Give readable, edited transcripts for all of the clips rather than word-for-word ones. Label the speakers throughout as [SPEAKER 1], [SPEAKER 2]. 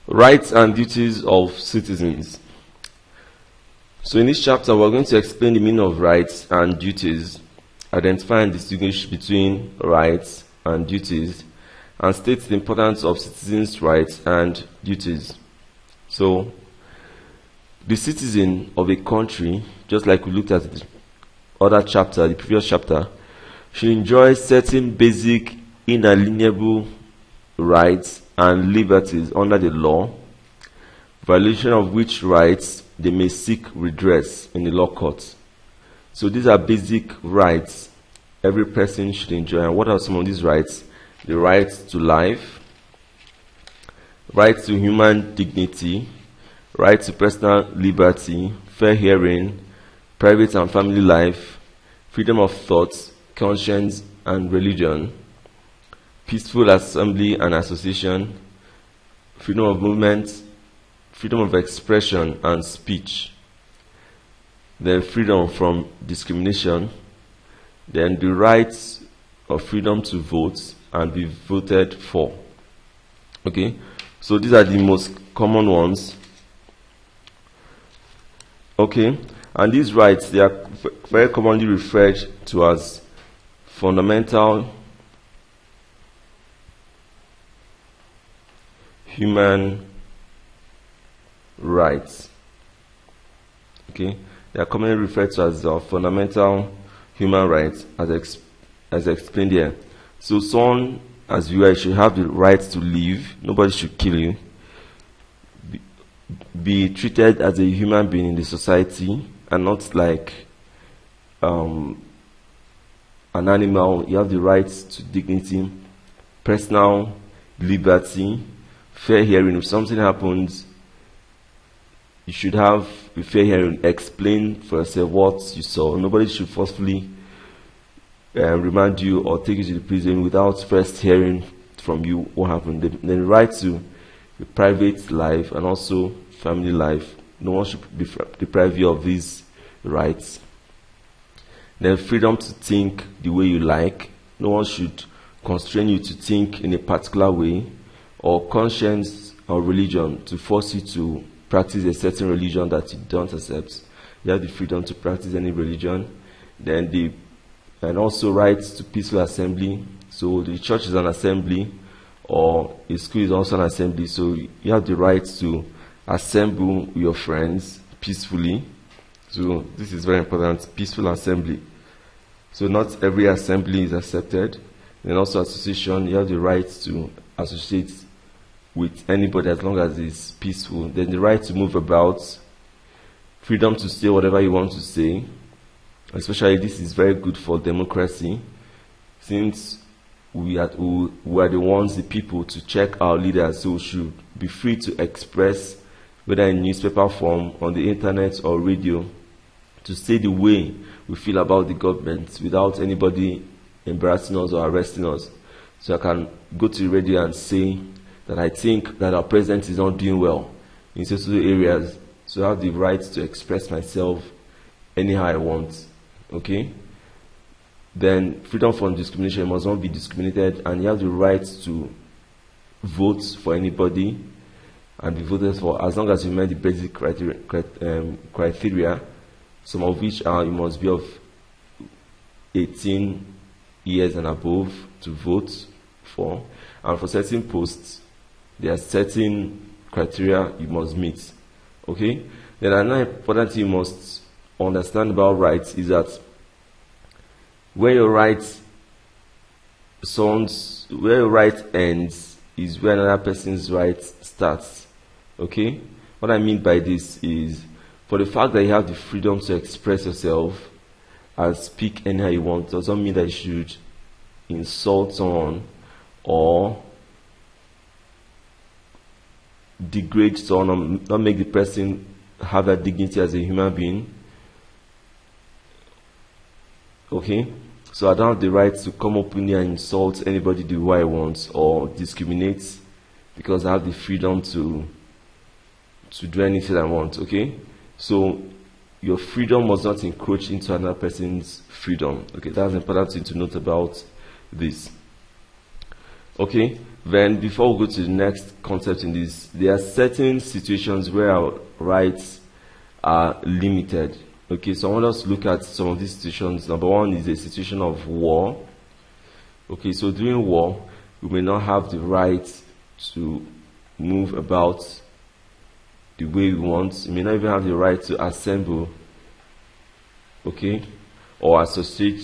[SPEAKER 1] Rights and duties of citizens. So in this chapter, we're going to explain the meaning of rights and duties, identify and distinguish between rights and duties, and state the importance of citizens' rights and duties. So, the citizen of a country, just like we looked at the other chapter, the previous chapter, should enjoy certain basic, inalienable rights and liberties under the law, violation of which rights they may seek redress in the law courts. So these are basic rights every person should enjoy. And what are some of these rights? The right to life, right to human dignity, right to personal liberty, fair hearing, private and family life, freedom of thought, conscience and religion, peaceful assembly and association, freedom of movement, freedom of expression and speech, then freedom from discrimination, then the right of freedom to vote and be voted for. Okay, so these are the most common ones. Okay, and these rights, they are very commonly referred to as fundamental human rights. Okay, they are commonly referred to as fundamental human rights, as explained here. So, someone, as you are, should have the right to live. Nobody should kill you. Be treated as a human being in the society and not like an animal. You have the right to dignity, personal liberty, fair hearing. If something happens, you should have a fair hearing. Explain for yourself what you saw. Nobody should forcefully remand you or take you to the prison without first hearing from you what happened. The right to private life and also family life. No one should deprive you of these rights. Then freedom to think the way you like. No one should constrain you to think in a particular way, or conscience or religion to force you to practice a certain religion that you don't accept. You have the freedom to practice any religion. Then and also rights to peaceful assembly. So the church is an assembly, or a school is also an assembly. So you have the right to assemble with your friends peacefully. So this is very important, peaceful assembly. So not every assembly is accepted. Then also association, you have the right to associate with anybody as long as it's peaceful. Then the right to move about, freedom to say whatever you want to say. Especially this is very good for democracy, since we are the ones, the people, to check our leaders. So we should be free to express, whether in newspaper form, on the internet or radio, to say the way we feel about the government without anybody embarrassing us or arresting us. So I can go to the radio and say that I think that our president is not doing well in certain areas. So I have the right to express myself anyhow I want. Okay? Then freedom from discrimination. You must not be discriminated, and you have the right to vote for anybody and be voted for as long as you meet the basic criteria, some of which are you must be of 18 years and above to vote for, and for certain posts there are certain criteria you must meet. Okay? Then another important thing you must understand about rights is that where your right ends is where another person's right starts. Okay? What I mean by this is, for the fact that you have the freedom to express yourself and speak anyhow you want, doesn't mean that you should insult someone or degrade someone or not make the person have that dignity as a human being. Okay? So I don't have the right to come openly and insult anybody the way I want or discriminate, because I have the freedom to do anything I want. Okay? So your freedom must not encroach into another person's freedom. Okay, that's an important thing to note about this. Okay, then before we go to the next concept in this, there are certain situations where our rights are limited. Okay, so I want us to look at some of these situations. Number one is a situation of war. Okay, so during war, we may not have the right to move about the way we want. We may not even have the right to assemble, okay, or associate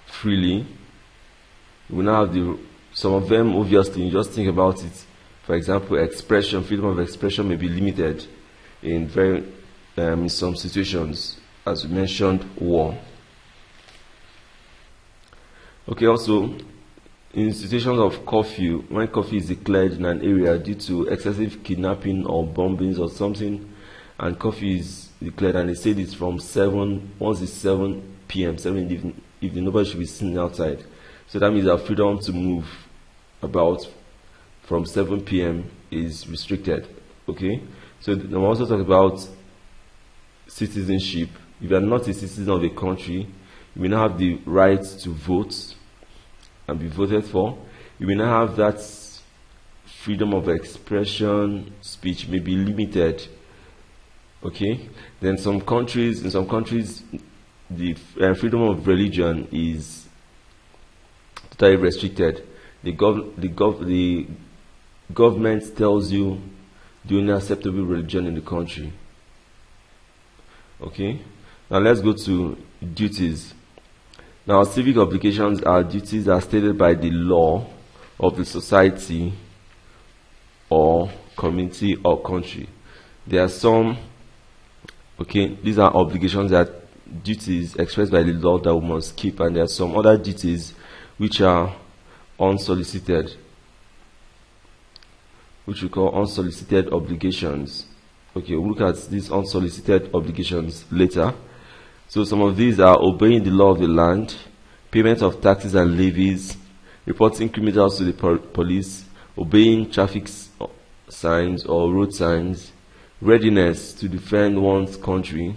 [SPEAKER 1] freely. We now have some of them, obviously, you just think about it. For example, expression, freedom of expression may be limited in some situations, as we mentioned, war. Okay, also, in situations of curfew, when curfew is declared in an area due to excessive kidnapping or bombings or something, and curfew is declared, and they say it's from 7, once it's 7 p.m., 7 in the evening, nobody should be seen outside. So that means our freedom to move about from 7 p.m. is restricted. Okay? So I'm also talking about citizenship. If you are not a citizen of a country, you may not have the right to vote and be voted for. You may not have that freedom of expression, speech may be limited. Okay? Then in some countries, the freedom of religion is totally restricted. The government tells you the only acceptable religion in the country. Okay? Now let's go to duties. Now, civic obligations are duties that are stated by the law of the society or community or country. There are some, okay, these are obligations, that duties expressed by the law that we must keep, and there are some other duties which are unsolicited, which we call unsolicited obligations. Okay, we'll look at these unsolicited obligations later. So some of these are obeying the law of the land, payment of taxes and levies, reporting criminals to the police, obeying traffic signs or road signs, readiness to defend one's country.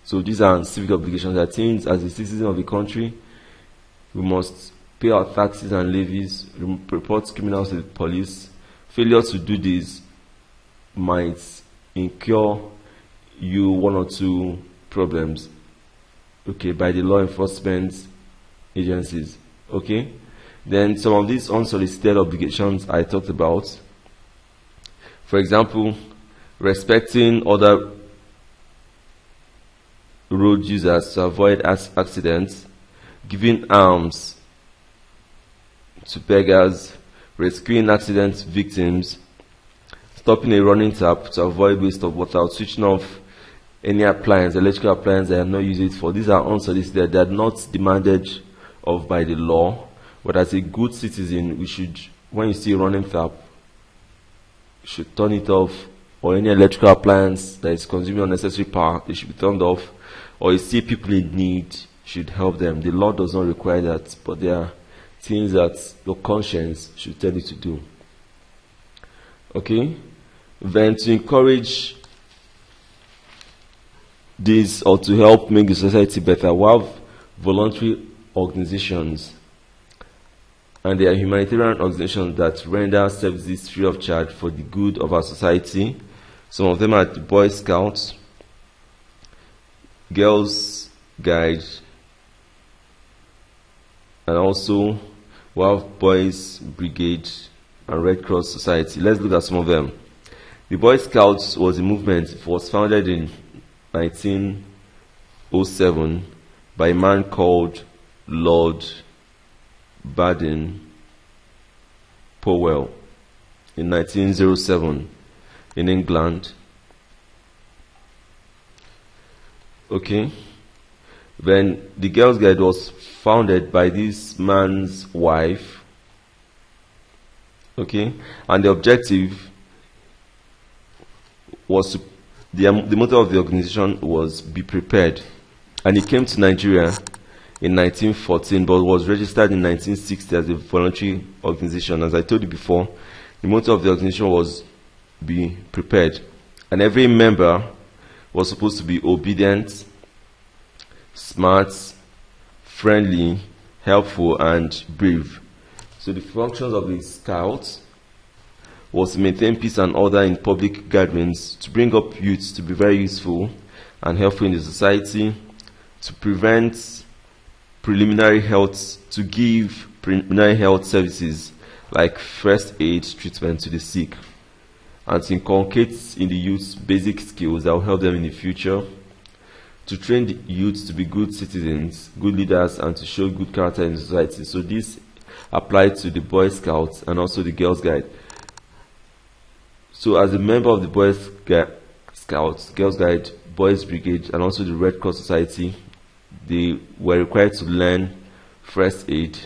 [SPEAKER 1] So these are civic obligations. That means as a citizen of the country, we must pay our taxes and levies, report criminals to the police. Failure to do this might incur you one or two problems, okay, by the law enforcement agencies. Okay, then some of these unsolicited obligations I talked about. For example, respecting other road users to avoid accidents, giving alms to beggars, rescuing accident victims, stopping a running tap to avoid waste of water, switching off any appliance, electrical appliance that are not used it for. These are unsolicited. They are not demanded of by the law, but as a good citizen, we should, when you see a running tap, you should turn it off, or any electrical appliance that is consuming unnecessary power, they should be turned off, or you see people in need, you should help them. The law does not require that, but there are things that your conscience should tell you to do. Okay? Then to encourage this, or to help make the society better, we have voluntary organizations, and they are humanitarian organizations that render services free of charge for the good of our society. Some of them are the Boy Scouts, Girls Guide, and also we have Boys Brigade and Red Cross Society. Let's look at some of them. The Boy Scouts was a movement. It was founded in 1907 by a man called Lord Baden-Powell in 1907 in England. Okay. Then the Girls Guide was founded by this man's wife. Okay. And the objective was to, the motto of the organization was "Be Prepared," and it came to Nigeria in 1914, but was registered in 1960 as a voluntary organization. As I told you before, the motto of the organization was "Be Prepared," and every member was supposed to be obedient, smart, friendly, helpful, and brave. So the functions of the Scouts was to maintain peace and order in public gatherings, to bring up youths to be very useful and helpful in the society, to prevent preliminary health, to give preliminary health services like first aid treatment to the sick, and to inculcate in the youth basic skills that will help them in the future, to train the youth to be good citizens, good leaders, and to show good character in society. So this applied to the Boy Scouts and also the Girls Guide. So as a member of the Boy Scouts, Girls Guide, Boys Brigade, and also the Red Cross Society, they were required to learn first aid,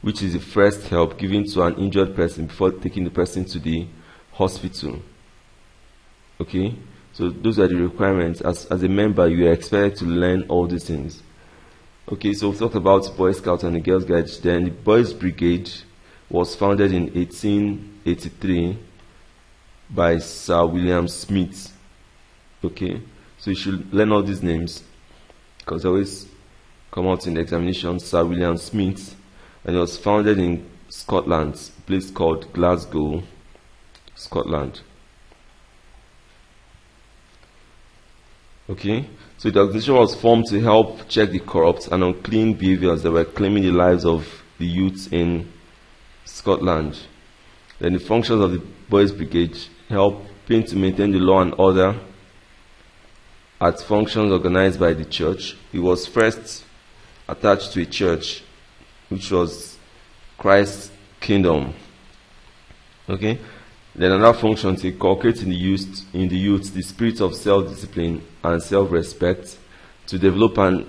[SPEAKER 1] which is the first help given to an injured person before taking the person to the hospital. Okay, so those are the requirements. As a member, you are expected to learn all these things. Okay, so we've talked about Boy Scouts and the Girls Guide. Then the Boys Brigade was founded in 1883 by Sir William Smith. Okay, so you should learn all these names because they always come out in the examination. Sir William Smith, and it was founded in Scotland, a place called Glasgow, Scotland. Okay, so the organization was formed to help check the corrupt and unclean behaviors that were claiming the lives of the youths in Scotland. Then the functions of the Boys Brigade helping to maintain the law and order at functions organized by the church. It was first attached to a church, which was Christ's Kingdom. Okay, then another function to inculcate in the youth the spirit of self-discipline and self-respect, to develop and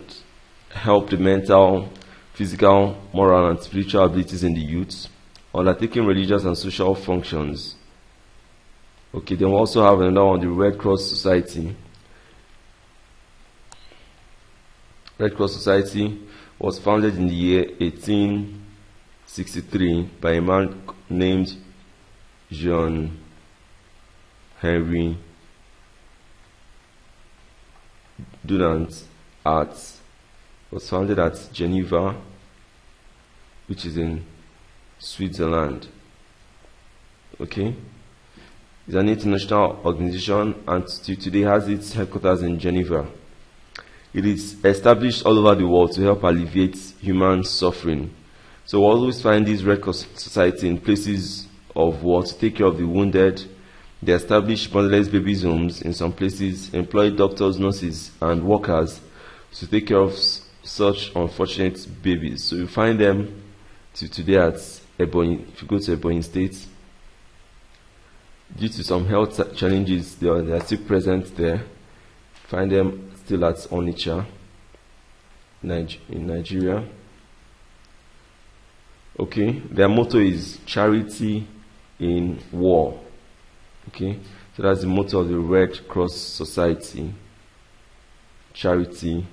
[SPEAKER 1] help the mental, physical, moral, and spiritual abilities in the youth, undertaking religious and social functions. Okay, then we also have another one, the Red Cross Society. Red Cross Society was founded in the year 1863 by a man named John Henry Dunant. Was founded at Geneva, which is in Switzerland. Okay, it's an international organization and today has its headquarters in Geneva. It is established all over the world to help alleviate human suffering. So we always find this Red Cross Society in places of war to take care of the wounded. They establish motherless babies' homes in some places, employ doctors, nurses, and workers to take care of such unfortunate babies. So you find them today at Ebonyi. If you go to Ebonyi State, due to some health challenges, they are still present there. Find them still at Onitsha, in Nigeria. Okay, their motto is charity in war. Okay, so that's the motto of the Red Cross Society, charity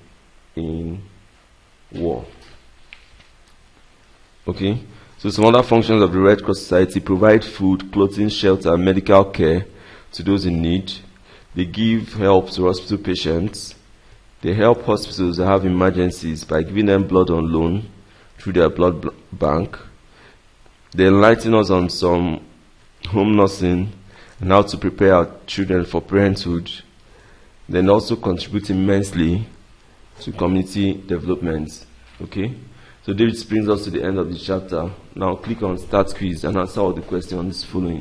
[SPEAKER 1] in war. Okay, so some other functions of the Red Cross Society: provide food, clothing, shelter, and medical care to those in need. They give help to hospital patients. They help hospitals that have emergencies by giving them blood on loan through their blood bank. They enlighten us on some home nursing and how to prepare our children for parenthood. They also contribute immensely to community development. Okay, so this brings us to the end of the chapter. Now click on Start Quiz and answer all the questions following.